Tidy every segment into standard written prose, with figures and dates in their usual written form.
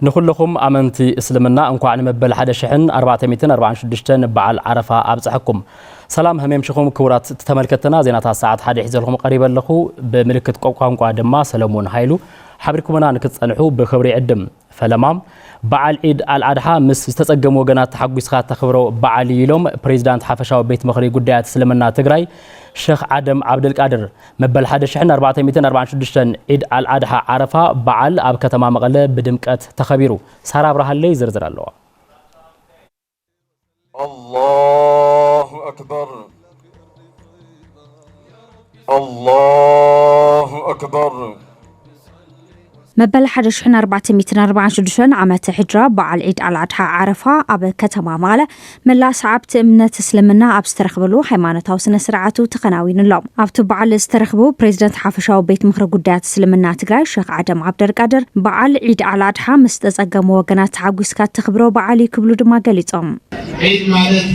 نخلكم أمنتي إسلامنا أنكو عن مبل حدا شحن 446 بعل عرفة أبصحكم سلام هميم شخوم كورات تتملكتنا زيناتها الساعات حدا يحزلكم قريبا لخو بملكة قوقانكو عدما سلمون هايلو حبركم أنا نكتصنحو بخبري عدم فلمام بعل عيد الأضحى مس استسقم وجنات تحقيسات تخبروا بعلي يلوم بريزيدنت حفشاو بيت مخري قديات سلمنا تجري شيخ عدم عبد القادر مبل حدا شحن 446 عيد الأضحى عرفة بعل أب كتما مغلة بدمكات تخبيرو سارة برها اللي زرزر الله الله أكبر الله أكبر مبل حدا شحن 446 عامة حجرة بعل عيد الأضحى عرفة أب كتما مغلة ملا سعبت امنة اسلمنا أب استرخبلو حيمانتها وسنة سرعاتو تقناوين اللوم أبتو بعل استرخبو بريزيدنت حافشاو بيت مخرج قدات اسلمنا تجري شيخ عدم عبد القادر بعل عيد الأضحى مستسقم وجنات تحقيسات تخبروا بعلي كبلو دما قاليتهم عيد مالت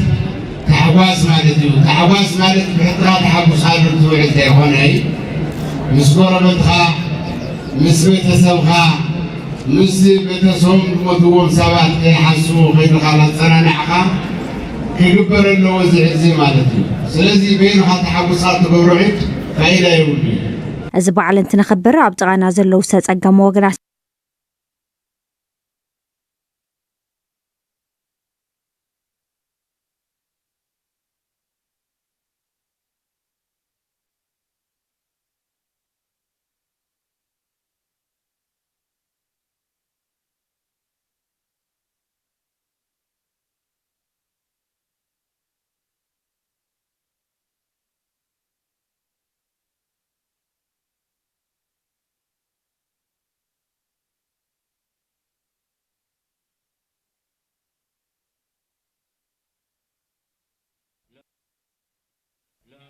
تحواس مالتي تحواس مالت بحضرات تحبس هذا الزوج زي هوني مسكورة بنتها مس بيتسوها مس بيتسوم مدوم سبات يحسوا غير خلاص صنعها كيكبر له زي مالتي سلازي بينو حتى حبسات تبرعت فايده يولي از بعل انت نخبر ابطغانا زلو استسقم وغنا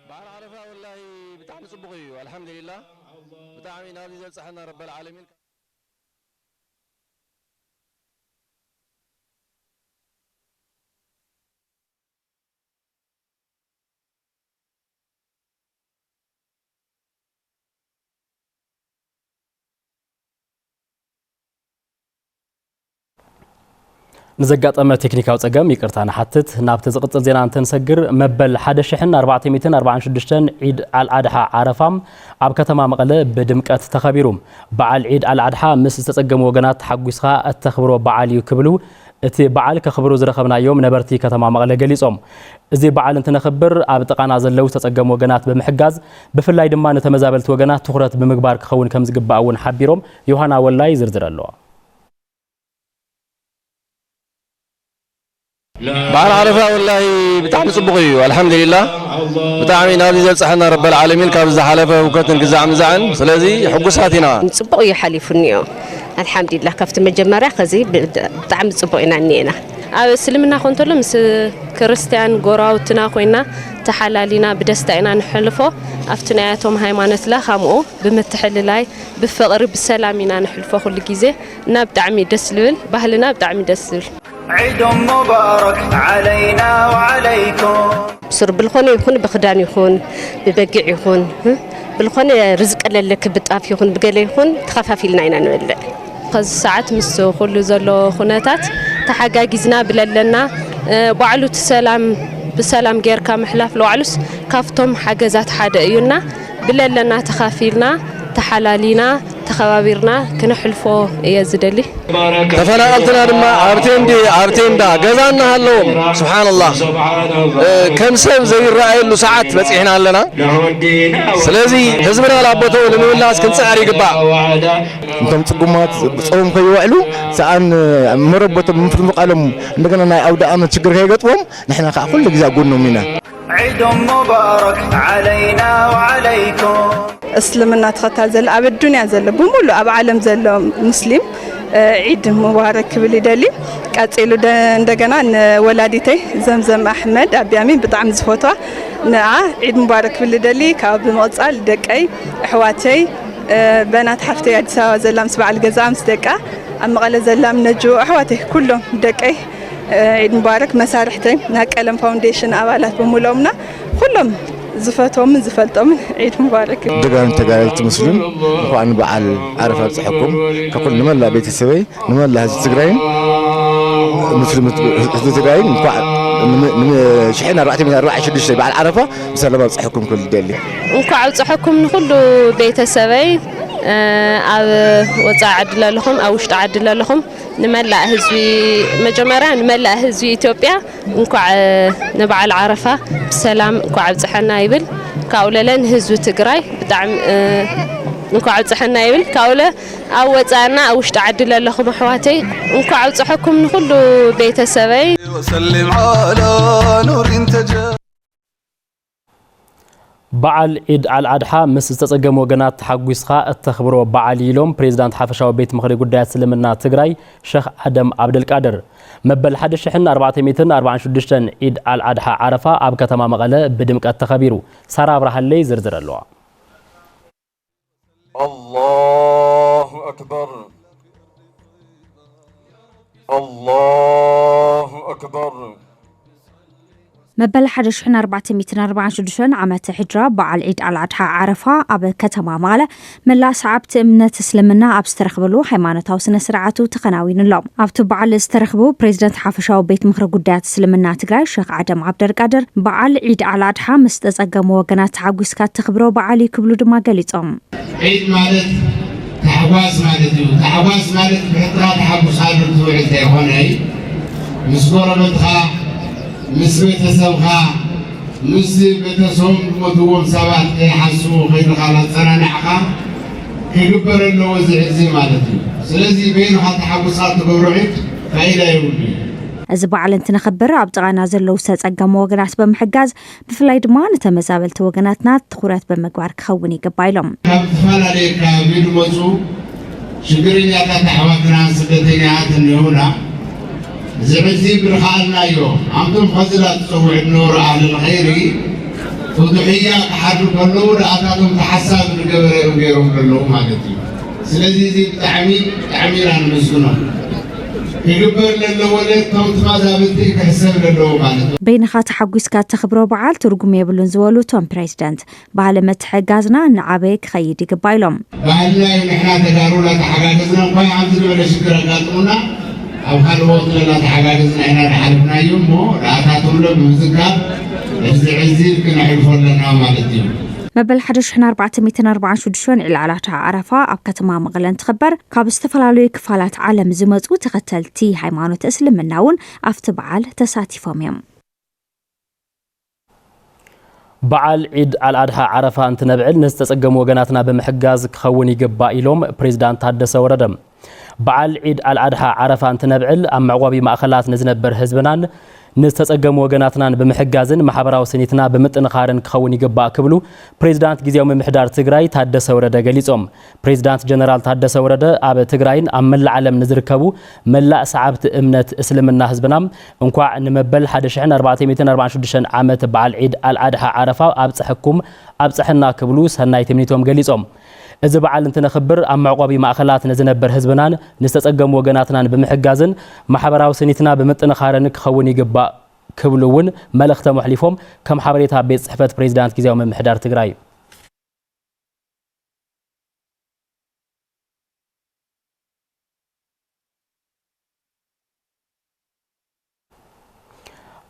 بعد عرفة والله بتعمل صبغي والحمد لله بتعمل نادي زي صحنا رب العالمين نزقات أما تكنيكاو تقام يكرتان حتت نابت زقطل زينا أنت نسجر مبل حدا شحن 446 عيد الأضحى عرفام أب كتما مغلة بدمكات تخبيروم بعل عيد الأضحى مس استسقم وجنات حقيسها التخبروا بعلي يكبلو اتي بعل كخبروا زرخبنا يوم نبرتي كتما مغلة جليسهم زي بعل انت نخبر أب تقانا زلو استسقم وجنات بمحجاز بفلاي دما نتمزابلت وجنات تخرت بمقبار كخون كمز قباون حبيروم يوحنا والله زرزر الله بعد عرفة والله بتعمل صبغي والحمد لله بتعمل نادي زي صحنا رب العالمين كابز حلفة وكتن كزع مزعن سلازي حقو ساتنا صبغي حليفني الحمد لله كفت مجمرة خزي بتعمل صبغينا عنينا سلمنا خنت له مس كريستيان غوراو تناخوينا تحلالينا بدستاينا نحلفو افتناياتهم هايمانت لا خامو بمتحللاي بفقر بالسلامينا نحلفو كل غيزه نا بتعمي دسلول بحلنا بتعمي دسل عيد مبارك علينا وعليكم سر بالخون يكون بخدان يكون ببقع يكون بالخون رزق لك بطاف يكون بقله يكون تخفافي لنا ينا نبلع خز ساعات مسو كل زلو خناتات تحقاقزنا بللنا بعلو تسلام بسلام غير كام حلاف لو علوس كافتم حاجزات حدا ايونا بللنا تخافيلنا تحلالينا تخابيرنا كنحلفو يزدلي تفنقلتنا دما عرتين دا غزانا هاللوم سبحان الله كم سب زي الرأي له ساعات بصيحنا لنا سلازي حزبنا لابطو لنولاس كنصعر يقبا انتم تقومات صوم كيوعلو سان مربط من قالم እንደገና ናይ አውዳ አመት ችግር ከይገጥዎም نحنا كل ግዜ ጎኖም ኢና عيد مبارك علينا وعليكم اسلمنا تخطال زل اب الدنيا زل بمولو اب عالم زل مسلم عيد مبارك بليدلي قاصيلو እንደገና ወላዲቴ ዘምዘም አህመድ አብያሚን በጣም ዝፎቷ ነአ عيد مبارك بليدلي ካብ መጻል ደቀይ አህዋተይ بنات حفتي አዲስ አበባ ዘላም ስባል ገዛም ስደቃ አመቀለ ዘላም ነጆ አህዋተይ ኩሎም ደቀይ عيد مبارك مسارحتي ناقلم فاونديشن أبالات بمولومنا كلهم زفتهم زفلتهم عيد مبارك دغان تغايت مسلم وان بعل عرفه صحكم ككل نملا بيت السبي نملا هز تግራይን مسلم هز تግራይን እንኳን شحنا 446 بعل عرفه بسلام صحكم كل دلي እንኳን صحكم كل بيت السبي ኣብ ወፃ ዓድላ ለኹም ኣብ ውሽጢ ዓድላ ለኹም ንመላእ ህዝቢ መጀመርያ ንመላእ ህዝቢ ኢትዮጵያ እንኳን ንበዓል ዓረፋ ብሰላም እንኳን ኣብፅሐና ይብል ካውለለን ህዝቢ ትግራይ ብጣዕሚ እንኳን ኣብፅሐና ይብል ካውለ ኣብ ወፃና ኣብ ውሽጢ ዓድላ ለኹም ኣሕዋተይ እንኳን ኣብፅሐኩም ንኩሉ ቤተሰበይ وسلم على نور تجا بعل عيد الأضحى مس استጸገሙ ወገናት ተሐጉስኻ እተኽብሮ በዓል ኢሎም ፕሬዝዳንት ሓፈሻዊ ቤት ምኽሪ ጉዳያት እስልምና ትግራይ ሼኽ አደም አብደልቃድር መበል 1446 عيد الأضحى ዓረፋ ኣብ ከተማ መቐለ ብድምቀት ተኸቢሩ ሳራ አብርሃለይ ዝርዝር ኣለዋ الله أكبر الله أكبر مبل 1446 عامة حجرة بعل عيد الأضحى عرفة أب كتما ماله ملا صعبت امنة اسلمنا أب استرخبلو حيمانتها وسنة سرعته تقناوين اللوم أبتو بعل استرخبو بريزيدنت حافشاو بيت مخرج قدات اسلمنا تقراي شيخ عدم عبدالقادر بعل عيد الأضحى مستزقمو وقنات تعقوسكات تخبرو بعلي كبلو دما قليتهم عيد مالت تحواس مالتي تحواس مالت بحطرات تحبس هذا الزوج تيخوني مسكورة بتخا مس بيتسوخا مس بيتسوم مدوم سبات يحسو غير خلاص صنعها كيكبر له زي مالتي سلازي بينو حتى حبسات تبرعت فايده يولي እዚ በዓል እንትነኽብር ኣብ ጥቓና ዘለው ዝተጸገሙ ወገናት በመሕጋዝ ብፍላይ ድማ ነተመዛበልቲ ወገናትና ትኹረት በመግባር ክኸውን ይግባ ኢሎም ካብ ዝተፈላለዩ ከባቢ ድመፁ ሽግረኛታት ኣሕዋትና ስደተኛታት እንህውና زعزي برخالنا يوم عمتم فضلات تصوع النور أهل الخير وضحية حد كله رأتهم تحسب الجبر وغيرهم كله ما قتي سلزي زي تعمير عن مسكونه يقبل للولد توم تمازابتي كحسب له مالته بين خات حقوسكات تخبروا بعال ترجم يبلون زوالو توم بريزيدنت بعل متحجازنا نعبيك خيدي قبايلهم بعلنا نحن تدارونا تحجازنا قاي عمتنا ولا شكر قاتلونا أو خلوه لنا تحققنا إحنا نحاربنا يومه رأتاتهم لهم مزكاب عزيز كنا حيفون لنا مالتهم مبل 1446 العلاقة عرفة أب كتما مغلن تخبر كاب استفلالو كفالات عالم زمزو تغتلتي حيمانوت اسلم الناون افتبعال تساتيفهم يوم بعل عيد الأضحى عرفة انت نبعل نستسقم وقناتنا بمحقاز كخوني قبا إلوم بريزدانت تادسة وردم بعل عيد الأضحى عرفة انت نبعل أم عوابي مأخلات نزنبر حزبنان نستسقم وقناتنا بمحقازن محبراو سنيتنا بمتنخارن كخوني قبا كبلو بريزدانت جيزيو ممحدار تقراي تادسة ورده قليزهم بريزدانت جنرال تادسة ورده أب تقراين أم العالم نزركبو ملا سعبت امنة اسلمنا حزبنام انكوا نمبل 1446 عامة بعل عيد الأضحى عرفة أبصحنا كبلو سناي تمنيتهم قليزهم إذا بعل أنت نخبر أم عقابي مأخلات نزنبر حزبنان نستسقم وقناتنا بمحجازن محبراو سنيتنا بمتنخارن كخوني قبا كبلون ملخته محلفهم كم حبريتها بيت صحفة بريزدانت جيزيو ممحدار تقراي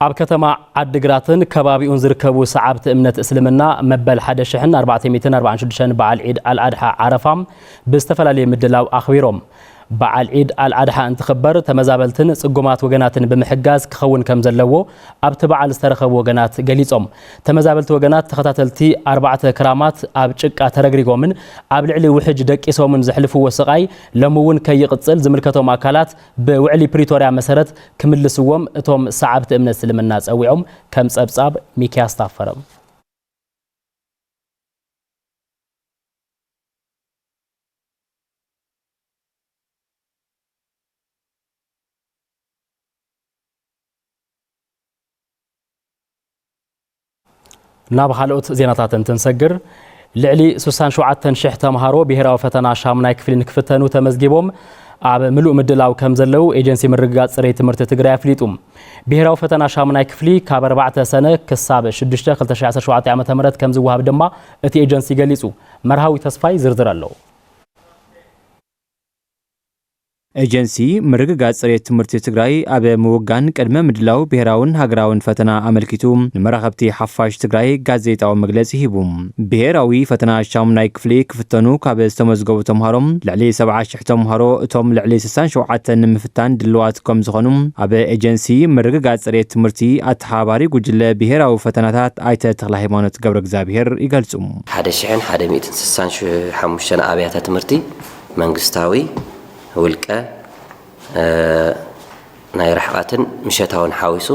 ኣብ ከተማ ዓድግራትን ከባቢኡን ዝርከቡ ሰዓብቲ እምነት እስልምና መበል 1446 በዓል ዒድ አልአድሓ ዓረፋም ብዝተፈላለየ ምድላው ኣኽቢሮም በዓል ዒድ አልአድሓ እንትኽበር ተመዛበልትን ጽጉማት ወገናትን ብምሕጋዝ ክኸውን ከም ዘለዎ ኣብቲ በዓል ዝተረኸቡ ወገናት ገሊጾም ተመዛበልቲ ወገናት ተኸታተልቲ 4 ክራማት ኣብ ጭቃ ተረግሪጎምን ኣብ ልዕሊ ውሕጅ ደቂሶምን ዘሕልፍዎ ስቃይ ለምውን ከይቕጽል ዝምልከቶም ኣካላት ብውዕሊ ፕሪቶሪያ መሰረት ክምልስዎም እቶም ሰዓብቲ እምነት እስልምና ጸዊዖም ከም ጸብጻብ ሚክያስ ታፈረም ናብ ሓልኦት ዜናታትን ትንሰግር ልዕሊ 67,000 ተምሃሮ ብሄራዊ ፈተና ሻምናይ ክፍሊ ንክፍተኑ ተመዝጊቦም ኣብ ምሉእ ምድላው ከም ዘለው ኤጀንሲ ምርግጋጽ ጽሬት ትምህርቲ ትግራይ ኣፍሊጡም ብሄራዊ ፈተና ሻሙናይ ክፍሊ ካብ 4 ሰነ ክሳብ 6 2017 ዓ.ም ከም ዝወሃብ ድማ እቲ ኤጀንሲ ገሊጹ መርሃዊ ተስፋይ ዝርዝር ኣለው ኤጀንሲ ምርግጋጽ ጽሬት ትምህርቲ ትግራይ ኣብ ምውጋን ቅድመ ምድላው ብሄራውን ሃገራውን ፈተና ኣመልኪቱ ንመራኸብቲ ሓፋሽ ትግራይ ጋዜጣዊ መግለጺ ሂቡ ብሄራዊ ፈተና ሻሙናይ ክፍሊ ክፍተኑ ካብ ዝተመዝገቡ ተምሃሮም ልዕሊ 70,000 ተምሃሮ እቶም ልዕሊ 67 ንምፍታን ድልዋት ከም ዝኾኑ ኣብ ኤጀንሲ ምርግጋጽ ጽሬት ትምህርቲ ኣተሓባሪ ጉጅለ ብሄራዊ ፈተናታት ኣይተ ተክለ ሃይማኖት ገብረ እግዚአብሔር ይገልጹ 1165 ኣብያተ ትምህርቲ መንግስታዊ ውልቀ ናይ ረሕቃትን ምሸታውን ሓዊሱ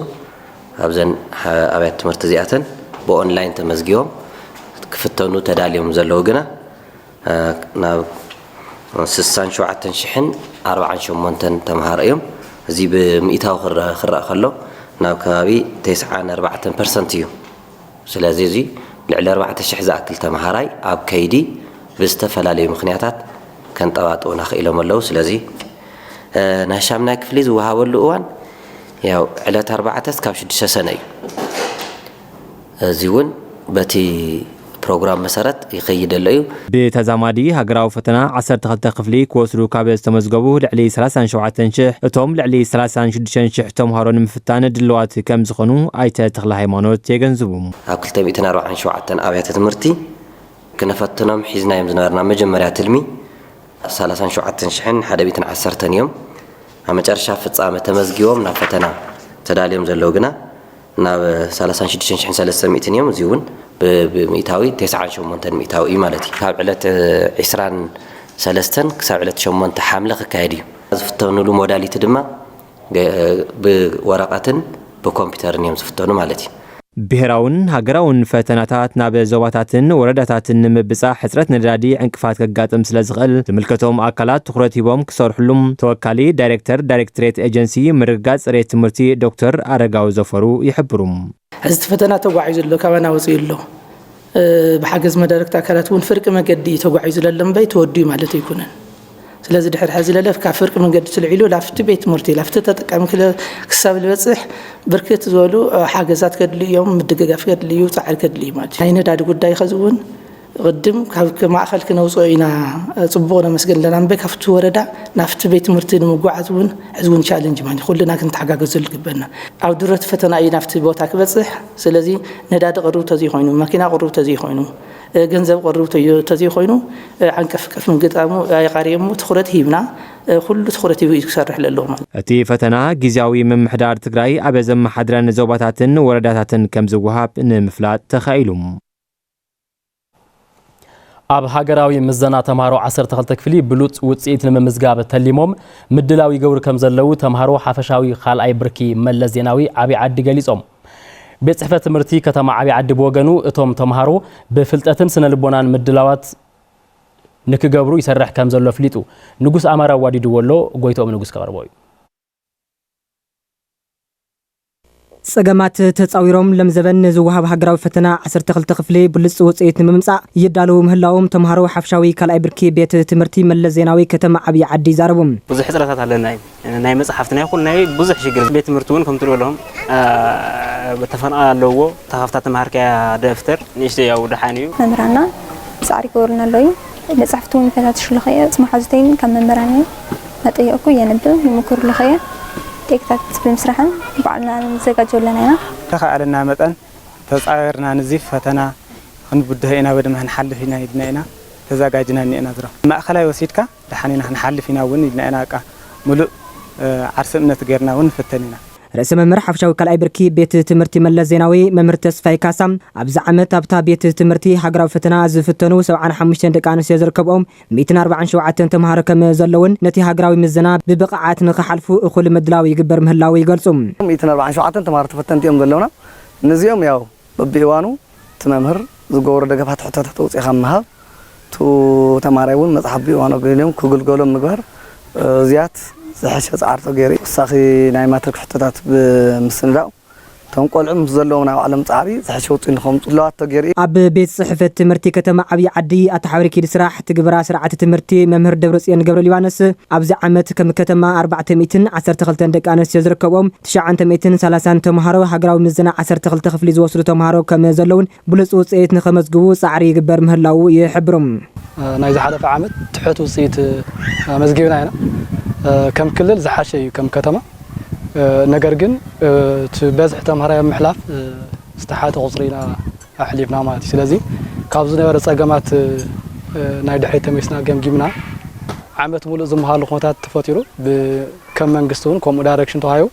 ኣብዘን ኣብያተ ትምህርቲ ዚኣተን ብኦንላይን ተመዝጊቦም ክፍተኑ ተዳልዮም ዘለው ግና ናብ 67048 ተምሃሮ እዮም እዚ ብሚእታው ክረአ ከሎ ናብ ከባቢ 94% እዩ ስለዚ እዚ ልዕሊ 4000 ዝኣክል ተምሃራይ ኣብ ከይዲ ብዝተፈላለዩ ምኽንያታት ከንጠባጥቡና ክኢሎም ኣለው ስለዚ ናይ ሻሙናይ ክፍሊ ዝወሃበሉ እዋን ያው ዕለት 4 ካብ 6 ሰነ እዩ እዚ እውን በቲ ፕሮግራም መሰረት ይኸይድ ኣሎ እዩ ብተዛማዲ ሃገራዊ ፈተና 12 ክፍሊ ክወስዱ ካብ ዝተመዝገቡ ልዕሊ 37,000 እቶም ልዕሊ 36,000 ተምሃሮ ንምፍታን ድልዋት ከም ዝኾኑ ኣይተ ተክለ ሃይማኖት የገንዝቡ ኣብ 247 ኣብያተ ትምህርቲ ክነፈትኖም ሒዝናዮም ዝነበርና መጀመርያ ትልሚ 37,110 እዮም ኣብ መጨረሻ ፍጻመ ተመዝጊቦም ናብ ፈተና ተዳልዮም ዘለው ግና ናብ 36,300 እዮም እዚ እውን ብሚእታዊ 98 ሚእታዊ ማለት እዩ ካብ ዕለት 23 ክሳብ ዕለት 8 ሓምለ ክካየድ እዩ ዝፍተኑሉ ሞዳሊቲ ድማ ብወረቐትን ብኮምፒውተርን እዮም ዝፍተኑ ማለት እዩ ብሄራውን ሃገራውን ፈተናታት ናብ ዞባታትን ወረዳታትን ንምብጻሕ ሕጽረት ነዳዲ ዕንቅፋት ከጋጥም ስለ ዝኽእል ዝምልከቶም ኣካላት ትኹረት ሂቦም ክሰርሕሉም ተወካሊ ዳይሬክተሬት ኤጀንሲ ምርግጋጽ ጽሬት ትምህርቲ ዶክተር ኣረጋዊ ዘፈሩ ይሕብሩ ሕዚ ፈተና ተጓዒዙ ኣሎ ካባና ወፂኡ ኣሎ ብሓገዝ መዳርክቲ ኣካላት እውን ፍርቂ መገዲ ተጓዒዙ ዘሎ እምበይ ተወዲዩ ማለት ኣይኮነን ስለዚ ድሕሪ ሕዚ ለለፍ ካብ ፍርቂ መንገዲ ስልዒሉ ላፍቲ ቤት ትምህርቲ ላፍቲ ተጠቃሚ ክሳብ ዝበጽሕ ብርክት ዝበሉ ሓገዛት ከድልዩ እዮም ምድግጋፍ ከድልዩ ጻዕሪ ከድልዩ ማለት ናይ ነዳዲ ጉዳይ ኸዚ እውን ቅድም ካብ ማእኸል ክነውፅኦ ኢና ጽቡቕ ነመስገን ለና እምበይ ካብቲ ወረዳ ናፍቲ ቤት ትምህርቲ ንምጓዓዝ እውን ሕዚ እውን ቻሌንጅ ማለት ኩልና ክንተሓጋገዘሉ ግበና ኣብ ድረት ፈተና እዩ ናፍቲ ቦታ ክበጽሕ ስለዚ ነዳዲ ቅርብ ተዘይኮይኑ መኪና ቅርብ ተዘይኮይኑ ገንዘብ ቅርብ ተዘይኮይኑ ዓንቀፍ ቀፍ ምግጣሙ ኣይቃሪሙ ትኹረት ሂብና ኩሉ ትኹረት ሂቡ ክሰርሕ ኣለዎ ማለት እቲ ፈተና ጊዜያዊ ምምሕዳር ትግራይ ኣብ ዘመሓድረን ዞባታትን ወረዳታትን ከም ዝወሃብ ንምፍላጥ ተኻኢሉ ኣብ ሃገራዊ ምዘና ተምሃሮ 12 ክፍሊ ብሉጽ ውጽኢት ንምምዝጋብ ተሊሞም ምድላዊ ይገብሩ ከም ዘለው ተምሃሮ ሓፈሻዊ ካልኣይ ብርኪ መለስ ዜናዊ ዓብይ ዓዲ ገሊጾም ቤት ጽሕፈት ትምህርቲ ከተማ ዓብይ ዓዲ ብወገኑ እቶም ተምሃሮ ብፍልጠትን ስነ ልቦናን ምድላዋት ንክገብሩ ይሰርሕ ከም ዘሎ ፍሊጡ ንጉስ ኣማራ ዋዲድዎ ኣሎ ጎይቶም ንጉስ ከቀርቦ እዩ ጸገማት ተጻዊሮም ለምዘበን ዝወሃብ ሃገራዊ ፈተና 12 ክፍሊ ብሉጽ ውጽኢት ንምምጻእ ይዳለው ምህላዎም ተምሃሮ ሓፈሻዊ ካልኣይ ብርኪ ቤት ትምህርቲ መለስ ዜናዊ ከተማ ዓብይ ዓዲ ይዛረቡም ብዙሕ ሕጽረታት ኣለና ናይ መጽሓፍትና ይኹን ናይ ብዙሕ ሽግር ቤት ትምህርቲ እውን ከም ትልወሎም በተፈናቀል ኣለዎ ተኻፍታ ተምሃርካ ደፍተር ንሽተ ያው ደሓንዩ መምህራንና ጻዕሪ ገበሩና ኣለዩ መጽሓፍቱን ፈታትሽ ለኸየ ስማሓዝተይን ከም መምህራን መጠየቅኩ የነብብ ይምክሩ ለኸየ ቴክታት ብምስራሕን ባዕልና ንዘጋጀለና ኢና ተኻኣለና መጠን ተጻዊርና ንዚፍ ፈተና ክንብድህ ኢና ወድማ ንሓልፍ ኢና ይድና ተዘጋጅና ንኤና ዝራ ማእኸላይ ወሲድካ ደሓኒና ንሓልፍ ኢና እውን ይድና ኢና ቃ ሙሉእ ዓርሲ እምነት ገርና እውን ፈተኒና رئيس ممر حفشاوي كالأي بركي بيت تمرتي ملا زيناوي ممر تسفاي كاسام أبز عمت أبتا بيت تمرتي حقرا فتنا زفتنو سوعان حمشتن دكانو سيزركبهم 240 شوعة تمهاركم زلون نتي حقراوي مزنا ببقعات نخحلفو أخول مدلاوي يقبر مهلاوي يقلصم 240 شوعة تمهار تفتنتيهم زلونا نزيهم ياو ببيوانو تمامهر زقور دقفات حتى تحتوصي خمها تو تماريون مصحبي وانا قليلهم كوغل قولهم مقبر زيات زحشة عارضو غيري ساخي ناي ماترك حتتات بمسنداو ተንቆልዑም ዘለውና ዓለም ጻዕሪ ዝሕሸውጡ ኢንኹም ጽለዋት ተገሪ ኣብ ቤት ጽሕፈት ትምህርቲ ከተማ ዓብይ ዓዲ ኣተሓብሪኪ ስራሕ ትግብራ ስርዓት ትምህርቲ መምህር ደብረጽዮን ገብረ ሊባኖስ ኣብዚ ዓመት ከም ከተማ 412 ደቂ ኣንስትዮ ዝርከቦም 930 ተምሃሮ ሃገራዊ ምዘና 12 ክፍሊ ዝወስዱ ተምሃሮ ከም ዘለውን ብሉጽ ውጽኢት ንኸመዝግቡ ጻዕሪ ይግበር ምህላው ይሕብሮም ናይ ዝሓለፈ ዓመት ትሑት ውጽኢት መዝጊብና ኢና ከም ክልል ዝሓሸ እዩ ከም ከተማ ነገር ግን በዝሕ ተምሃራይ ምሕላፍ ዝተሓተ ቁጽሪና ኣሕሊፍና ማለት ስለዚ ካብ ዝነበረ ጸገማት ናይ ድሕሪት ተመይስና ገምጊምና ዓመት ሙሉእ ዝመሃሉ ኹነታት ተፈጢሩ ብከም መንግስቲ እውን ከምኡ ዳይሬክሽን ተዋሂቡ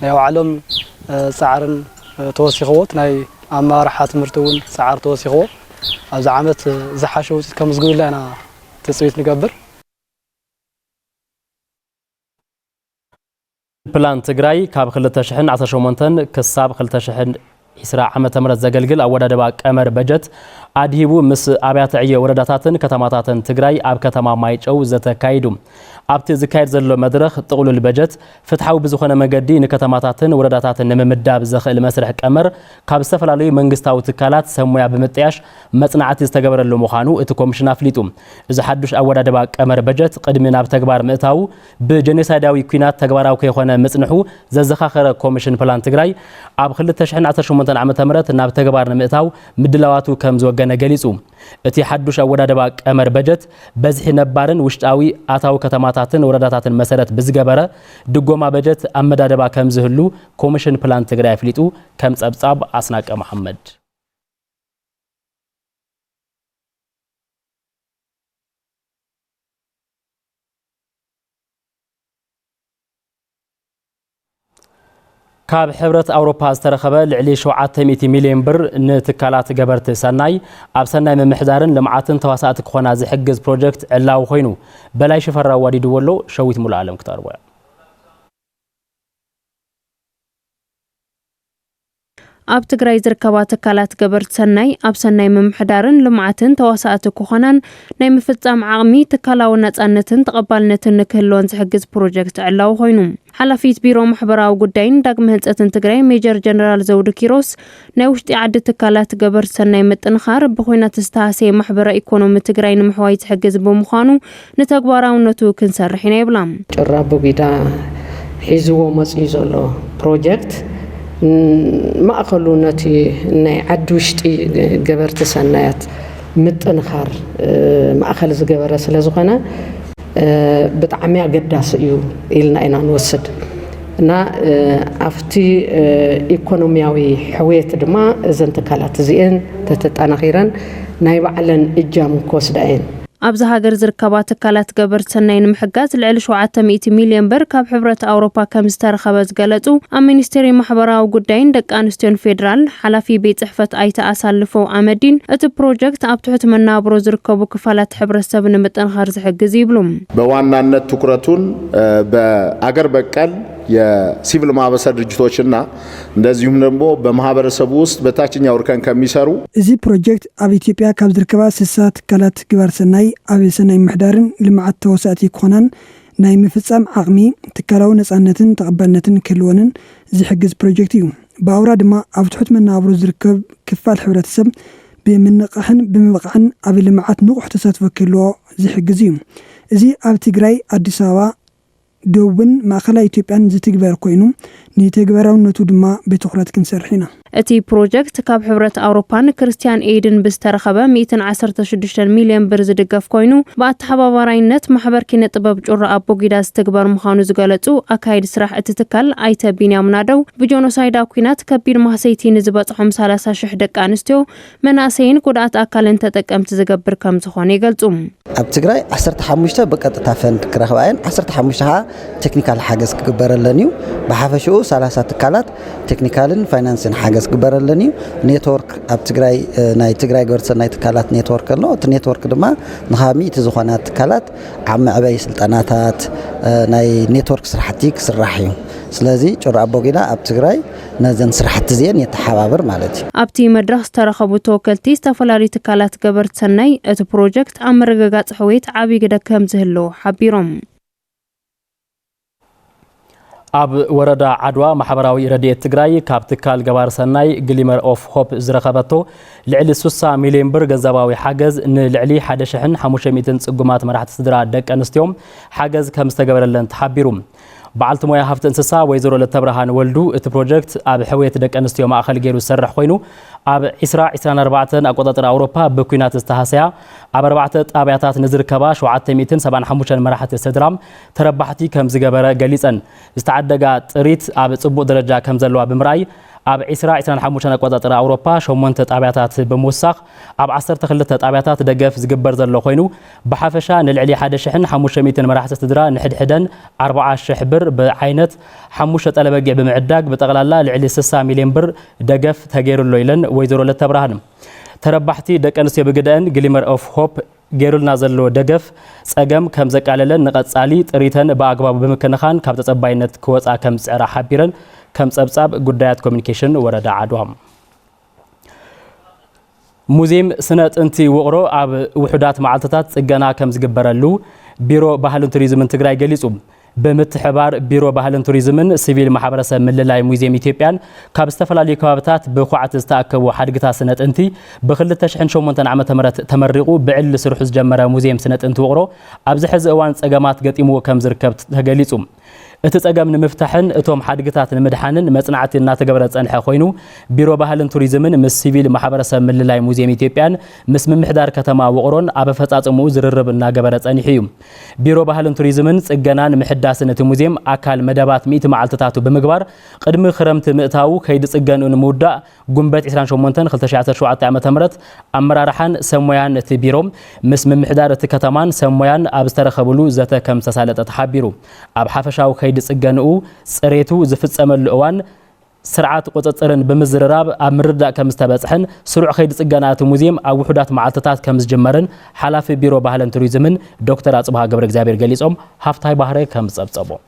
ናይ ባዕሎም ጻዕርን ተወሲኽዎት ናይ ኣመራርሓ ትምህርቲ እውን ጻዕር ተወሲኽዎ ኣብዚ ዓመት ዝሓሸ ውጽኢት ከምዝግብላ ኢና ተጽቢት ንገብር ፕላን ትግራይ ካብ 2018 ክሳብ 2020 ዓመተ ምህረት ዘገልግል ኣወዳድባ ቀመር በጀት ኣድሂቡ ምስ ኣብያተ ዕየ ወረዳታትን ከተማታትን ትግራይ ኣብ ከተማ ማይጨው ዘተካይዱ ኣብቲ ዝካየድ ዘሎ መድረኽ ጥቕሉል በጀት ፍትሓዊ ብዝኾነ መገዲ ንከተማታትን ወረዳታትን ንምምዳብ ዘኽእል መስርሕ ቀመር ካብ ዝተፈላለዩ መንግስታዊ ትካላት ሰሙያ ብምጥያሽ መጽናዕቲ ዝተገበረሉ ምዃኑ እቲ ኮሚሽን ኣፍሊጡ እዚ ሓዱሽ ኣወዳድባ ቀመር በጀት ቅድሚ ናብ ተግባር ምእታው ብጀኖሳይዳዊ ኩናት ተግባራዊ ከይኾነ ምጽንሑ ዘዘኻኸረ ኮሚሽን ፕላን ትግራይ ኣብ 2018 ዓመተ ምህረት ናብ ተግባር ንምእታው ምድላዋቱ ከም ዝወገነ ገሊጹ እቲ ሓዱሽ ኣወዳድባ ቀመር በጀት በዝሒ ነባርን ውሽጣዊ ኣታዊ ከተማታትን ወረዳታትን መሰረት ብዝገበረ ድጎማ በጀት ኣመዳደባ ከም ዝህሉ ኮሚሽን ፕላን ትግራይ ኣፍሊጡ ከም ጸብጻብ ኣስናቀ መሐመድ ካብ ሕብረት ኣውሮፓ ዝተረኸበ ልዕሊ 700 ሚልዮን ብር ንትካላት ገበርቲ ሰናይ ኣብ ሰናይ ምምሕዳርን ልምዓትን ተዋሳእቲ ክኾና ዝሕግዝ ፕሮጀክት ዕላው ኮይኑ በላይ ሽፈራው ዋዲድዎ ኣሎ ሸዊት ሙሉ ዓለም ክተርቦ ኣብ ትግራይ ዝርከባ ትካላት ገበርቲ ሰናይ ኣብ ሰናይ ምምሕዳርን ልምዓትን ተዋሳእቲ ክኾናን ናይ ምፍጻም ዓቕሚ ትካላዊ ነጻነትን ተቐባልነትን ንክህልዎን ዝሕግዝ ፕሮጀክት ዕላው ኮይኑ ሓላፊት ቢሮ ማሕበራዊ ጉዳይን ዳግመ ህንጸትን ትግራይ ሜጀር ጀነራል ዘውዱ ኪሮስ ናይ ውሽጢ ዓዲ ትካላት ገበርቲ ሰናይ ምጥንኻር ብኹናት ዝተሃሰየ ማሕበራዊ ኢኮኖሚ ትግራይ ንምሕዋይ ዝሕግዝ ብምዃኑ ንተግባራውነቱ ክንሰርሕ ኢና ይብላ ጭራ በጊዳ ሒዝዎ መጽኡ ዘሎ ፕሮጀክት ማእኸሉ ነቲ ናይ ዓዲ ውሽጢ ገበርቲ ሰናያት ምጥንኻር ማእኸል ዝገበረ ስለ ዝኾነ ብጣዕሚ ኣገዳሲ እዩ ኢልና ኢና ንወስድ እና ኣፍቲ ኢኮኖሚያዊ ሕውየት ድማ እዘን ትካላት እዚአን ተተጠናኺረን ናይ ባዕለን እጃም ክወስዳ እየን ኣብዚ ሃገር ዝርከባ ትካላት ገበርቲ ሰናይ ንምሕጋዝ ልዕሊ 700 ሚልዮን ብር ካብ ሕብረት ኣውሮፓ ከም ዝተረኸበ ዝገለጹ ኣብ ሚኒስትሪ ማሕበራዊ ጉዳይን ደቂ ኣንስትዮን ፌደራል ሓላፊ ቤት ጽሕፈት ኣይተኣሳልፎ ኣመዲን እቲ ፕሮጀክት ኣብ ትሑት መናብሮ ዝርከቡ ክፋላት ሕብረተሰብ ንምጥንኻር ዝሕግዝ ይብሉ በዋናነት ትኩረቱን በአገር በቀል የሲቪል ማህበረሰብ ድርጅቶችና እንደዚሁም ደግሞ በማህበረሰቡ ውስጥ በታችኛው እርከን ከሚሰሩ እዚ ፕሮጀክት ኣብ ኢትዮጵያ ካብ ዝርከባ 60 ትካላት ገበርቲ ሰናይ ኣብ ሰናይ ምሕዳርን ልምዓት ተወሳእቲ ክኾናን ናይ ምፍጻም ዓቕሚ ትካላዊ ነጻነትን ተቐባልነትን ክህልወንን ዝሕግዝ ፕሮጀክት እዩ ብኣውራ ድማ ኣብ ትሑት መናብሮ ዝርከብ ክፋል ሕብረተሰብ ብምንቃሕን ብምብቃዕን ኣብ ልምዓት ንቑሕ ተሳትፎ ክህልዎ ዝሕግዝ እዩ እዚ ኣብ ትግራይ ኣዲስ ኣበባ ደቡብን ማእከላይ ኢትዮጵያን ዝትግበር ኮይኑ ንተግባራውነቱ ድማ ብትኹረት ክንሰርሕ ኢና እቲ ፕሮጀክት ካብ ሕብረት ኣውሮፓን ክርስቲያን ኤድን ብዝተረኸበ 116 ሚልዮን ብር ዝድገፍ ኮይኑ ብኣተሓባባራይነት ማሕበር ኪነ ጥበብ ጩራ ኣቦጊዳ ዝተግበር ምዃኑ ዝገለጹ ኣካይድ ስራሕ እቲ ትካል ኣይተ ቢንያም ናደው ብጆኖሳይዳ ኩናት ከቢድ ማህሰይቲ ንዝበጽሖም 30,000 ደቂ ኣንስትዮ መናእሰይን ጉድኣት ኣካልን ተጠቀምቲ ዝገብር ከም ዝኾነ ይገልጹ ኣብ ትግራይ 15 በቀጥታ ፈንድ ክረኽባየን 15 ቴክኒካል ሓገዝ ክግበረለን እዩ ብሓፈሽኡ 30 ትካላት ቴክኒካልን ፋይናንስን ሓገዝ ግበረለን እዩ ኔትወርክ ኣብ ትግራይ ናይ ትግራይ ገበርቲ ሰናይ ትካላት ኔትወርክ ኣሎ እቲ ኔትወርክ ድማ ንኻሚት ዝኾነ ትካላት ዓብ መዕበይ ስልጠናታት ናይ ኔትወርክ ስራሕቲ ክስራሕ እዩ ስለዚ ጩራ ኣቦጊዳ ኣብ ትግራይ ነዘን ስራሕቲ እዚአን የተሓባብር ማለት እዩ ኣብቲ መድረኽ ዝተረኸቡ ተወከልቲ ዝተፈላለዩ ትካላት ገበርቲ ሰናይ እቲ ፕሮጀክት ኣብ ምርግጋፅ ሕውየት ዓብዪ ግደ ከም ዝህልዎ ሓቢሮም ኣብ ወረዳ ዓድዋ ማሕበራዊ ረድኤት ትግራይ ካብ ትካል ገባር ሰናይ ግሊመር ኦፍ ሆፕ ዝረኸበቶ ልዕሊ 60 ሚልዮን ብር ገንዘባዊ ሓገዝ ንልዕሊ 1500 ጽጉማት መራሕቲ ስድራ ደቂ ኣንስትዮኦም ሓገዝ ከም ዝተገበረለን ተሓቢሩ በዓልቲ ሞያ ሃፍቲ እንስሳ ወይዘሮ ለተብርሃን ወልዱ እቲ ፕሮጀክት ኣብ ሕውየት ደቂ ኣንስትዮ ማእኸል ገይሩ ዝሰርሕ ኮይኑ ኣብ 2024 ኣቆጣጥር ኣውሮፓ ብኩናት ዝተሃሰያ ኣብ 4 ጣብያታት ንዝርከባ 775 መራሕቲ ስድራ ተረባሕቲ ከም ዝገበረ ገሊፀን ዝተዓደጋ ጥሪት ኣብ ጽቡቕ ደረጃ ከም ዘለዋ ብምርኣይ ኣብ 2025 ኣቆጣጥር ኣውሮፓ 8 ጣብያታት ብምውሳኽ ኣብ 12 ጣብያታት ደገፍ ዝግበር ዘሎ ኮይኑ ብሓፈሻ ንልዕሊ 1500 መራሕቲ ስድራ ንሕድሕደን 40,000 ብር ብዓይነት 5 ጠለበጊዕ ብምዕዳግ በጠቕላላ ልዕሊ 60 ሚልዮን ብር ደገፍ ተገይሩሎ ኢለን ወይዘሮ ለተብርሃን ተረባሕቲ ደቂ ኣንስትዮ ብግደአን ግሊመር ኦፍ ሆፕ ገይሩልና ዘሎ ደገፍ ጸገም ከም ዘቃለለን ንቐጻሊ ጥሪተን ብኣግባቡ ብምክንኻን ካብ ተጸባይነት ክወጻ ከም ዝፅዕራ ሓቢረን ከም ጸብጻብ ጉዳያት ኮሚኒኬሽን ወረዳ ዓድዋ ሙዚየም ስነ ጥንቲ ውቕሮ ኣብ ውሑዳት መዓልትታት ጽገና ከም ዝግበረሉ ቢሮ ባህልን ቱሪዝምን ትግራይ ገሊጹ ብምትሕባር ቢሮ ባህልን ቱሪዝምን ሲቪል ማሕበረሰብ ምልላይ ሙዚየም ኢትዮጵያን ካብ ዝተፈላለዩ ከባቢታት ብኹዓት ዝተኣከቡ ሓድግታት ስነ ጥንቲ ብ2008 ዓመተ ምህረት ተመሪቑ ብዕሊ ስርሑ ዝጀመረ ሙዚየም ስነ ጥንቲ ውቕሮ ኣብዚ ሕዚ እዋን ጸገማት ገጢሙ ከም ዝርከብ ተገሊጹ እቲ ጸገም ንምፍታሕን እቶም ሓድግታት ንምድሓንን መጽናዕቲ እናተገበረ ጸንሐ ኮይኑ ቢሮ ባህልን ቱሪዝምን ምስ ሲቪል ማሕበረሰብ ምልላይ ሙዚየም ኢትዮጵያን ምስ ምምሕዳር ከተማ ውቕሮን ኣብ ፈጻጽሙ ዝርርብ እናገበረ ጸኒሑ እዩ ቢሮ ባህልን ቱሪዝምን ጽገናን ምሕዳስን እቲ ሙዚየም ኣካል መደባት 100 መዓልትታቱ ብምግባር ቅድሚ ክረምቲ ምእታው ከይዲ ጽገንኡ ንምውዳእ ጉንበት 28 2017 ዓ.ም ኣመራርሓን ሰሞያን እቲ ቢሮም ምስ ምምሕዳር እቲ ከተማን ሰሞያን ኣብ ዝተረኸብሉ ዘተ ከም ተሳለጠ ተሓቢሩ ኣብ ሓፈሻው ከይዲ ጽገንኡ ጽሬቱ ዝፍጸመሉ እዋን ስርዓት ቁጥጥርን ብምዝርራብ ኣብ ምርዳእ ከም ዝተበጽሐን ስሩዕ ከይዲ ጽገና እቲ ሙዚየም ኣብ ውሑዳት መዓልትታት ከም ዝጀመረን ሓላፊ ቢሮ ባህልን ቱሪዝምን ዶክተር ኣጽብሃ ገብረ እግዚአብሔር ገሊጾም ሃፍታይ ባህረ ከም ዝጸብጸቦ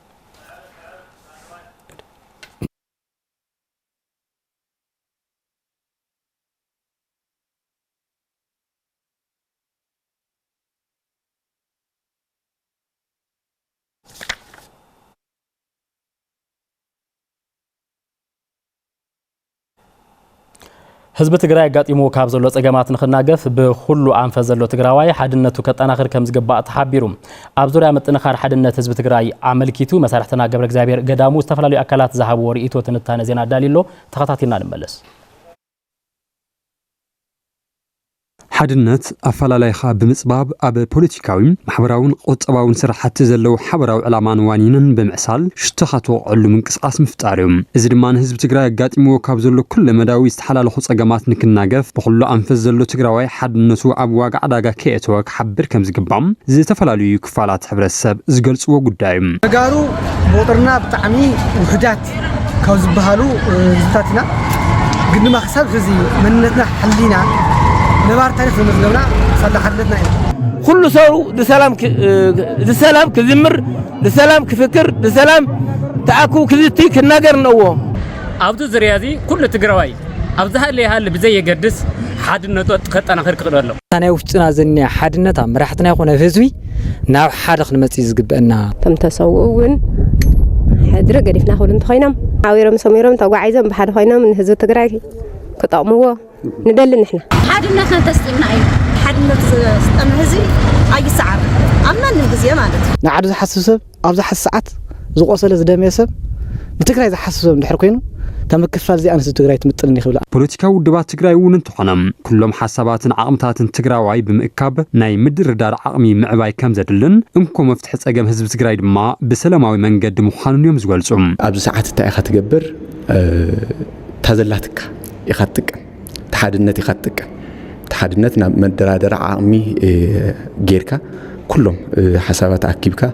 ህዝቢ ትግራይ ጋጢሙ ካብ ዘሎ ጸገማት ንኽናገፍ ብኩሉ አንፈት ዘሎ ትግራዋይ ሓድነቱ ከጠናኽር ከም ዝግባእ ተሓቢሩ ኣብ ዙርያ ምጥንኻር ሓድነት ህዝቢ ትግራይ ኣመልኪቱ መሳርሕትና ገብረ እግዚአብሔር ገዳሙ ዝተፈላለዩ ኣካላት ዝሃብዎ ርእይቶ ትንታነ ዜና ዳሊሎ ተኸታቲልና ንመለስ ሓድነት ኣፈላላይኻ ብምጽባብ ኣብ ፖለቲካዊ ማሕበራውን ቁጠባውን ስራሕቲ ዘለው ሓበራዊ ዕላማን ዋኒንን ብምዕሳል ሽተኻቶ ዕሉ ምንቅስቃስ ምፍጣር እዩ እዚ ድማ ህዝቢ ትግራይ ጋጢምዎ ካብ ዘሎ ኩሉ መዳዊ ዝተሓላለኹ ጸገማት ንክናገፍ ብኩሉ አንፈት ዘሎ ትግራዋይ ሓድነቱ ኣብ ዋጋ ዕዳጋ ከእተወ ክሓብር ከም ዝግባም ዝተፈላለዩ ክፋላት ሕብረተሰብ ዝገልጽዎ ጉዳይ እዩ ተጋሩ ሞጥርና ብጣዕሚ ውሕዳት ካብ ዝበሃሉ ዝታትና ግን ድማ ክሳብ ሕዚ መንነትና ሓሊና ነባር ታሪክ ዝመዝገብና ሰላሓድነትና እዩ ኩሉ ሰው ለሰላም ክዝምር ለሰላም ክፍክር ለሰላም ተኣኩ ክዝቲ ክናገር ነዎ ኣብቱ ዝርያዚ ኩሉ ትግራዋይ ኣብዛሃለ ያህል ብዘይ የገድስ ሓድነቱ ከጠናኽር ክቕደሎ ናይ ውሽጥና ዘንያ ሓድነታ መራሕትና ይኾነ ህዝቢ ናብ ሓደ ክንመጽእ ዝግበአና ተምተሰውውን ሕድሪ ገዲፍና ሁሉ እንተኾይኖም ዓዊሮም ሰሚሮም ተጓዒዞም ብሓደ ኮይኖም ንህዝቢ ትግራይ ክጠቕምዎ ندل نحن حدنا تستمنا أيه حدنا تستمنا هزي أي ساعة أما نجزيه مالت نعرض حساسة أبزح الساعات زقوصل زدام يسب بتقرأ إذا حساسة من حركينه تم كفال زي أنا ستقرأ تمثلني خبلا بوليتيكا ودبات تقرأ وننتحنم كلهم حسابات عقمتات تقرأ بمئكاب ناي مدر دار عقمي معباي كم زدلن إنكم مفتح أجمع حزب تقرأ ما بسلاماوي من قد مخانون يوم زوالسوم أبز ساعات التأخذ تجبر تهزلاتك يخطك تحدنت يخطك تحدنتنا مدرادر عقمي غيركا كلهم حسابات أكيبكا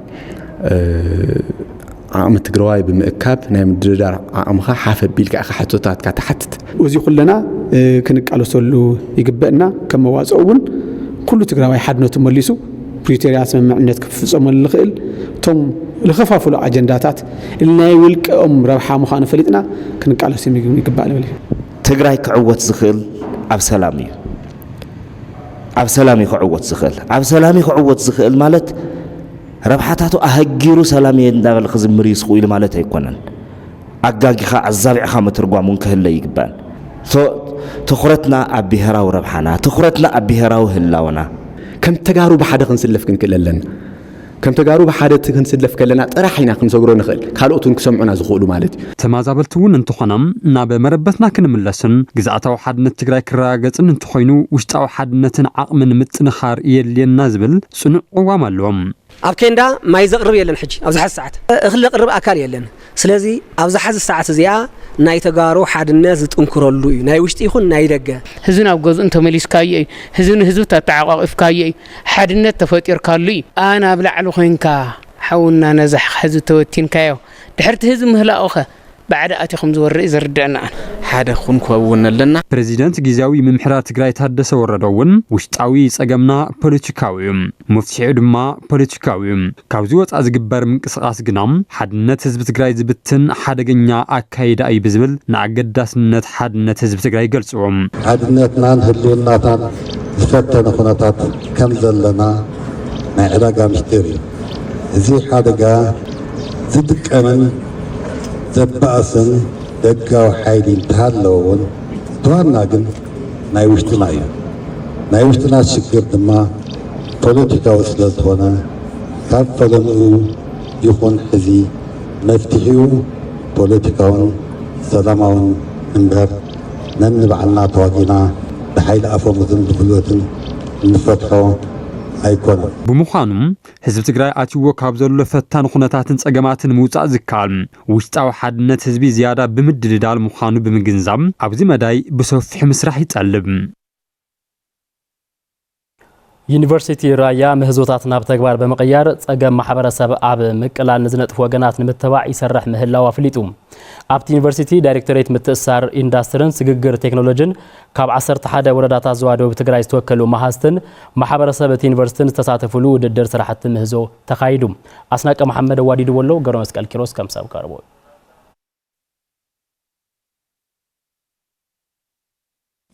عقم تقرواي بمئكاب نايم مدرادر عقمها حافظ بيلك أخي حتوتات كتحتت وزي كلنا كنك على سولو يقبئنا كما وازعون كل تقرواي حدنته مليسو بريتيريا سمعنت كفصم الخيل توم لخفافو اجنداتات اللي يولك ربحا مخانه فليطنا كنك على سمي يقبأ لي تقراي كعوت زخيل عب سلامي عب سلامي كعوت زخيل عب سلامي كعوت زخيل مالت ረብሓታቱ ኣህጊሩ ሰላም እንዳበል ክዝምር ይስኹ ኢሉ ማለት ኣይኮነን ኣጋጊኻ ኣዛቢዕኻ ምትርጓሙን ክህለ ይግባን ትኹረትና ኣብ ብሄራዊ ረብሓና ትኹረትና ኣብ ብሄራዊ ህላውና ከም ተጋሩ ብሓደ ክንስለፍ ክንክእል ኣለና ከም ተጋሩ ብሓደ ክንስለፍ ከለና ጥራሕና ክንሰግሮ ንኽእል ካልኦቱን ክሰምዑና ዝኽእሉ ማለት እዩ ተማዛበልቲ እውን እንትኾኖም ናብ መረበትና ክንምለስን ግዛኣታዊ ሓድነት ትግራይ ክረጋገፅን እንትኾይኑ ውሽጣዊ ሓድነትን ዓቕምን ምጥንኻር የድልየና ዝብል ጽኑዕ ቅዋም ኣለዎም ኣብ ኬንዳ ማይ ዘቕርብ የለን ሕጂ ኣብ ዝሓዚ ሰዓት እኽሊ ዘቕርብ ኣካል የለን ስለዚ ኣብ ዝሓዚ ሰዓት እዚኣ ናይ ተጋሩ ሓድነት ዝጥንክረሉ እዩ ናይ ውሽጢ ይኹን ናይ ደገ ህዝቢ ናብ ገዝኡ እንተመሊስካዮ እዩ ህዝቢ ንህዝቢ ተተዓቋቒፍካዮ እዩ ሓድነት ተፈጢርካሉ እዩ ኣነ ኣብ ላዕሊ ኮይንካ ሓውና ነዛሕ ህዝቢ ተወቲንካዮ ድሕርቲ ህዝቢ ምህላኦኸ بعد أتيكم زوري زردنا حدا خنكون لنا بريزيدنت جيزاوي ممحرات تግራይ ታደሰ ወረደውን ውሽጣዊ ጸገምና ፖለቲካዊ መፍትሒ ድማ ፖለቲካዊ ካብዚ ወጻእ ዝግበር ምንቅስቓስ ግናም ሓድነት ህዝቢ ትግራይ ዝብትን ሓደገኛ ኣካይዳ እዩ ብዝብል ንኣገዳስነት ሓድነት ህዝቢ ትግራይ ገልጽዎም ሓድነትናን ህልውናታን ዝፈተነ ኩነታት ከም ዘለና ናይ ዕዳጋ ምስጢር እዩ እዚ ሓደጋ ዝጥቀምን ዘባእስን ደጋዊ ሓይሊ እንተሃለውን ተዋና ግን ናይ ውሽጥና እዩ ናይ ውሽጥና ችግር ድማ ፖለቲካዊ ስለ ዝኾነ ካብ ፈለምኡ ይኹን ሕዚ መፍትሒኡ ፖለቲካውን ሰላማውን እምበር ነንባዕልና ተዋጊና ብሓይሊ ኣፈሙዝን ብጉልበትን እንፈትሖ ኣይኮነን ብምዃኑም ህዝቢ ትግራይ ኣትይዎ ካብ ዘሎ ፈታን ኩነታትን ጸገማትን ምውጻእ ዝከኣል ውሽጣዊ ሓድነት ህዝቢ ዝያዳ ብምድልዳል ምዃኑ ብምግንዛብ ኣብዚ መዳይ ብሰፊሕ ምስራሕ ይጠልብ ዩኒቨርሲቲ ራያ ምህዞታት ናብ ተግባር በመቀየር ጸገም ማሕበረሰብ ኣብ ምቅላል ንዝነጥፍ ወገናት ንምትባዕ ይሰርሕ ምህላው አፍሊጡ ኣብቲ ዩኒቨርሲቲ ዳይሬክቶሬት ምትእሳር ኢንዳስትሪን ስግግር ቴክኖሎጂን ካብ 11 ወረዳታት ዝዋደው ብትግራይ ዝተወከሉ ማሃስትን ማሕበረሰብ እቲ ዩኒቨርሲቲን ዝተሳተፉሉ ውድድር ስራሕቲ ምህዞ ተኻይዱ ኣስናቀ መሐመድ ዋዲድ ወሎ ገሮ መስቀል ኪሮስ ከም ሰብ ቀርቦ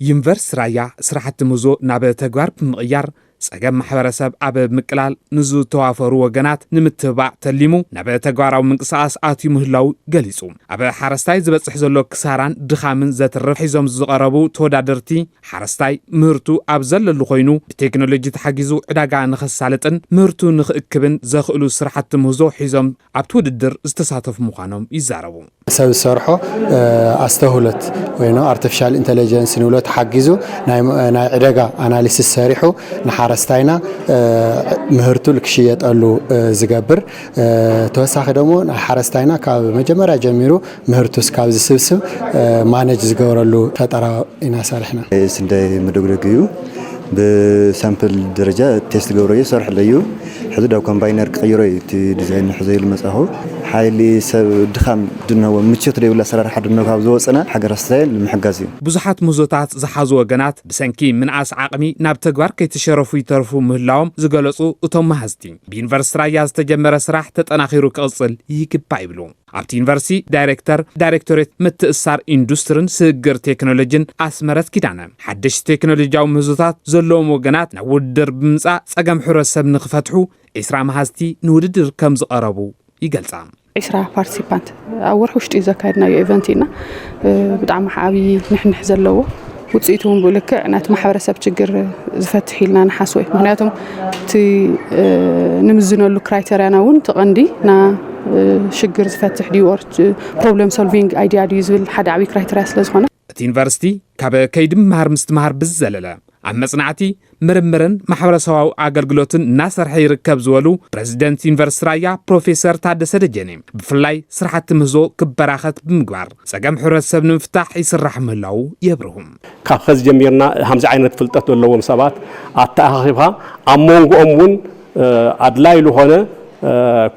ዩኒቨርሲቲ ራያ ስራሕቲ ምህዞ ናብ ተግባር ብምቕያር ጸገም ማሕበረሰብ ኣብ ምቅላል ንዝተዋፈሩ ወገናት ንምትባዕ ተሊሙ ናብ ተግባራዊ ምንቅስቓስ ኣትዩ ምህላው ገሊጹ ኣብ ሓረስታይ ዝበጽሕ ዘሎ ክሳራን ድኻምን ዘትርፍ ሒዞም ዝቐረቡ ተወዳደርቲ ሓረስታይ ምህርቱ ኣብ ዘለሉ ኮይኑ ብቴክኖሎጂ ተሓጊዙ ዕዳጋ ንኸሳልጥን ምህርቱ ንኽእክብን ዘኽእሉ ስራሕቲ ምህዞ ሒዞም ኣብቲ ውድድር ዝተሳተፉ ምዃኖም ይዛረቡ ሰብ ሰርሖ ኣስተውሎት ወይኖ አርቲፊሻል ኢንተለጀንስ ንብሎ ተሓጊዙ ናይ ዕዳጋ ኣናሊሲስ ሰሪሑ ንሓረስታይና ምህርቱ ልክሽየጠሉ ዝገብር ተወሳኺ ደሞ ናይ ሓረስታይና ካብ መጀመርያ ጀሚሩ ምህርቱ እስካብ ዝስብስብ ማኔጅ ዝገብረሉ ፈጠራ ኢና ሰሪሕና ስንዳይ መደግደግ እዩ بسامبل درجة تيست جوري صرح ليو حدود أو كومباينر كغيري ديزاين حزيل مساحو حالي دخام دنا ومتشت لي ولا سرار حد نوع هذا أنا حجر ستايل المحجزين بزحات مزوتات زحازو وجنات بسنكي من عاس عقمي نبت جوار كي تشرفوا يترفوا مهلاهم زجلسوا وتم هزتين بينفرسترا يستجمر سراح تتناخيرو كأصل يجيب بايبلون ኣብቲ ዩኒቨርሲቲ ዳይሬክቶሬት ምትእሳር ኢንዱስትሪን ስግግር ቴክኖሎጂን ኣስመረት ኪዳነ ሓድሽ ቴክኖሎጂያዊ ምህዞታት ዘለዎም ወገናት ናብ ውድድር ብምጻእ ጸገም ሕብረተሰብ ንኽፈትሑ 20 መሃዝቲ ንውድድር ከም ዝቐረቡ ይገልጻ 20 ፓርቲሲፓንት ኣብ ወርሒ ውሽጢ ዘካየድናዮ ኢቨንት ኢና ብጣዕሚ ዓብዪ ንሕንሕ ዘለዎ ውጽኢቱን ብልክዕ ናቲ ማሕበረሰብ ችግር ዝፈትሕ ኢልና ንሓስቦ እዩ ምክንያቱም እቲ ንምዝነሉ ክራይቴርያና እውን ተቐንዲ ና ሽግር ዝፈትሕ ዲወር ፕሮብለም ሶልቪንግ አይዲያ ዲ ዝብል ሓደ ዓቢ ክራይቴሪያ ስለ ዝኾነ እቲ ዩኒቨርሲቲ ካብ ከይዲ ምምሃር ምስትምሃር ብዝዘለለ ኣብ መጽናዕቲ ምርምርን ማሕበረሰባዊ ኣገልግሎትን እናሰርሐ ይርከብ ዝበሉ ፕሬዚደንት ዩኒቨርሲቲ ራያ ፕሮፌሰር ታደሰ ደጀኔ ብፍላይ ስራሕቲ ምህዞ ክበራኸት ብምግባር ጸገም ሕብረተሰብ ንምፍታሕ ይስራሕ ምህላው የብርሁም ካብ ኸዚ ጀሚርና ሃምዚ ዓይነት ፍልጠት ዘለዎም ሰባት ኣተኣኺብካ ኣብ መንጎኦም እውን ኣድላይ ዝኾነ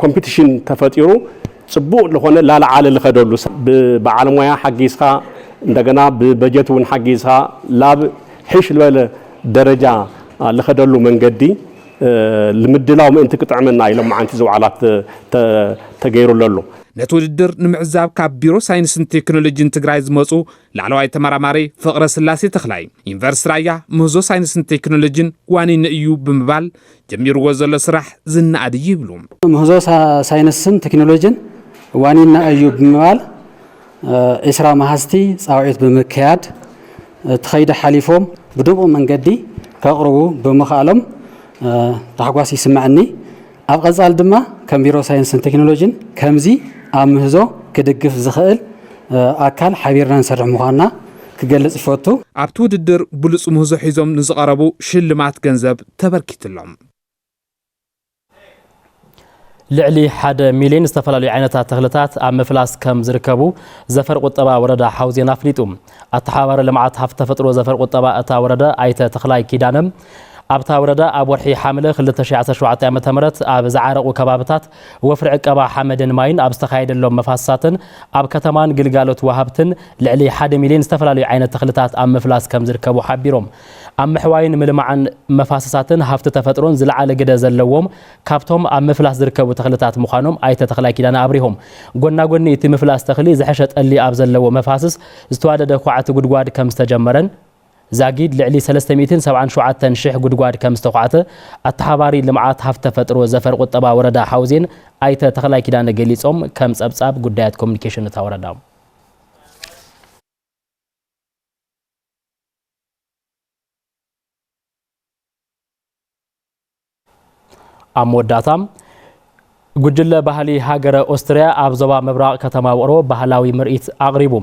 ኮምፒቲሽን ተፈጢሩ ጽቡቕ ለሆነ ላልዓለ ለኸደሉ በዓል ሞያ ሓጊስኻ እንደገና በበጀት እውን ሓጊስኻ ላብ ሕሽ ዝበለ ደረጃ ለኸደሉ መንገዲ لمدلاو ما انت كطعمنا إلى معانتي زوعلات تغيروا لولو ነቲ ውድድር ንምዕዛብ ካብ ቢሮ ሳይንስን ቴክኖሎጂን ትግራይ ዝመጹ ላዕለዋይ ተመራማሪ ፍቅረ ስላሴ ተኽላይ ዩኒቨርሲቲ ራያ ምህዞ ሳይንስን ቴክኖሎጂን ዋኒን እዩ ብምባል ጀሚርዎ ዘሎ ስራሕ ዝናኣድ ይብሉ ምህዞ ሳይንስን ቴክኖሎጂን ዋኒን እዩ ብምባል እስራ ማሃስቲ ጻውዒት ብምክያድ ተኸይደ ሓሊፎም ብድቡቕ መንገዲ ከቕርቡ ብምኽኣሎም ታሕጓስ ይስማዓኒ ኣብ ቀጻል ድማ ከም ቢሮ ሳይንስን ቴክኖሎጂን ከምዚ ኣብ ምህዞ ክድግፍ ዝኽእል ኣካል ሓቢርና ንሰርሕ ምዃንና ክገልጽ ይፈቱ ኣብቲ ውድድር ብሉጽ ምህዞ ሒዞም ንዝቐረቡ ሽልማት ገንዘብ ተበርኪትሎም ልዕሊ 1 ሚልዮን ዝተፈላለዩ ዓይነታት ተኽልታት ኣብ ምፍላስ ከም ዝርከቡ ዘፈር ቁጠባ ወረዳ ሓውዜና ኣፍሊጡ ኣተሓባሪ ልምዓት ሃፍቲ ተፈጥሮ ዘፈር ቁጠባ እታ ወረዳ ኣይተ ተኽላይ ኪዳነም ኣብታ ወረዳ ኣብ ወርሒ ሓምለ 2017 ዓ.ም ኣብ ዝዓረቁ ከባቢታት ወፍሪ ዕቀባ ሓመድን ማይን ኣብ ዝተኻየደሎም መፋሰሳትን ኣብ ከተማን ግልጋሎት ወሃብትን ልዕሊ 1 ሚልዮን ዝተፈላለዩ ዓይነት ተኽልታት ኣብ ምፍላስ ከም ዝርከቡ ሓቢሮም ኣብ ምሕዋይን ምልማዕን መፋሰሳትን ሃፍቲ ተፈጥሮን ዝለዓለ ግደ ዘለዎም ካብቶም ኣብ ምፍላስ ዝርከቡ ተኽልታት ምዃኖም ኣይተ ተኽላይ ኪዳነ ኣብሪሆም ጎናጎኒ እቲ ምፍላስ ተኽሊ ዝሐሸ ጠሊ ኣብ ዘለዎ መፋሰስ ዝተዋደደ ኳዕቲ ጉድጓድ ከም ዝተጀመረን زاجيد لعلي 377 شح قدقاد كم استقعته التحباري لمعات هفت فترة زفر قطبا وردا حوزين أيت تخلي كده نجليسهم كم سبساب قدات كوميونيكيشن توردا أموداتام ጉጅለ ባህሊ ሃገረ ኦስትሪያ ኣብ ዞባ ምብራቕ ከተማ ውቅሮ ባህላዊ ምርኢት ኣቕሪቡ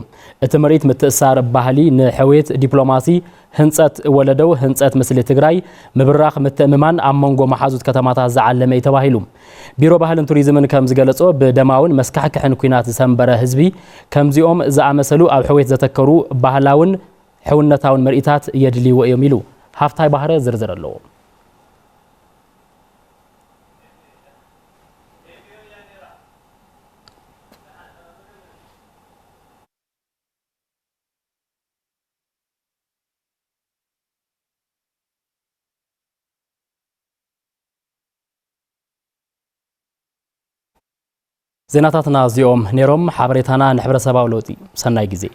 እቲ ምርኢት ምትእሳር ባህሊ ንሕዌት ዲፕሎማሲ ህንጸት ወለደው ህንጸት ምስሊ ትግራይ ምብራኽ ምትእምማን ኣብ መንጎ መሓዙት ከተማታት ዝዓለመ እዩ ተባሂሉ ቢሮ ባህልን ቱሪዝምን ከም ዝገለጾ ብደማውን መስካሕክሕን ኩናት ዝሰንበረ ህዝቢ ከምዚኦም ዝኣመሰሉ ኣብ ሕዌት ዘተከሩ ባህላውን ሕውነታውን ምርኢታት የድልይዎ እዮም ኢሉ ሃፍታይ ባህረ ዝርዝር ኣለዎ زيناتنا زيوم نيروم حبريتنا نحبر سباو لوتي سناي جزي